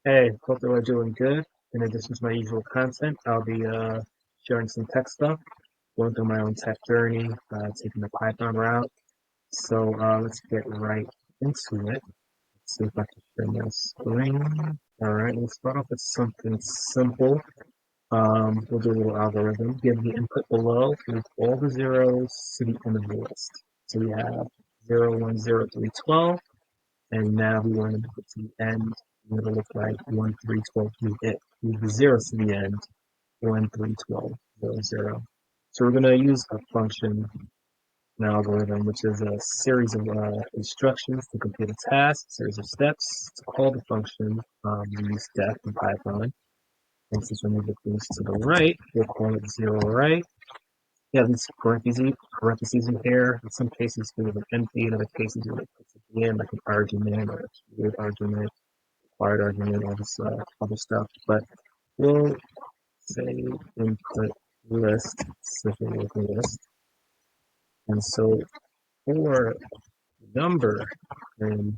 Hey, hope you are doing good. In addition to my usual content, I'll be sharing some tech stuff, going through my own tech journey, taking the Python route. So let's get right into it. Let's see if I can share my screen. All right, let's start off with something simple. We'll do a little algorithm. Give the input below with all the zeros to the end of the list. So we have 0, 1, 0, 3, 12. And now we want to put to the end. We're going to look like 1, 3, 12 through it. Move the zeros to the end. 1, 3, 12, 0, 0. So we're going to use a function, an algorithm, which is a series of instructions to complete a task, series of steps to call the function. We use def in Python. And since we move the things to the right, we'll call it 0 right. Yeah, these parentheses in here. In some cases, we have an empty. In other cases, we have puts at the end, like an argument or a weird argument, required argument, all this other stuff. But we'll say input list, simply with list. And so for number in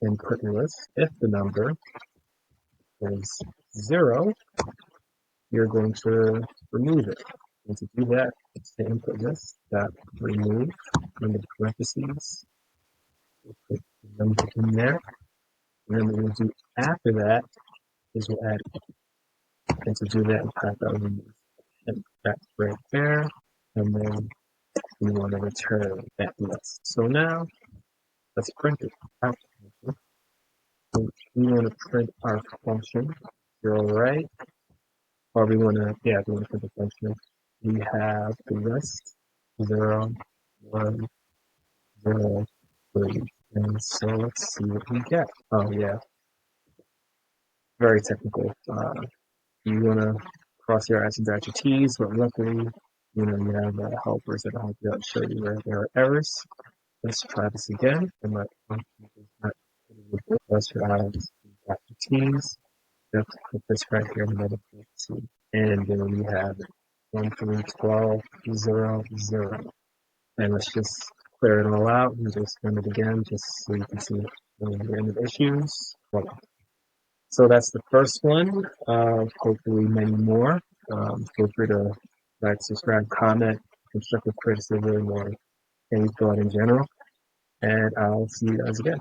input list, if the number is 0, you're going to remove it. And to do that, say input list dot remove under the parentheses. We'll put the number in there. And then what we'll do after that is we'll add, and to do that, in Python, remove. And that's right there. And then we want to return that list. So now let's print it out. So we want to print our function 0 right, or we want to, yeah, we want to print the function. We have the list 0, 1, 0, 3. And so let's see what we get. Oh yeah, very technical. You want to cross your I's and dot your T's, but luckily, you have helpers that will help you out and show you where there are errors. Let's try this again. And let cross your I's and dot your T's. Let's put this right here in another place. And then we have 1, 3, 12, 0, 0. And let's just clear it all out and just run it again just so you can see the end of issues. Voila. So that's the first one. Hopefully many more. Feel free to like, subscribe, comment, constructive criticism, or any thought in general. And I'll see you guys again.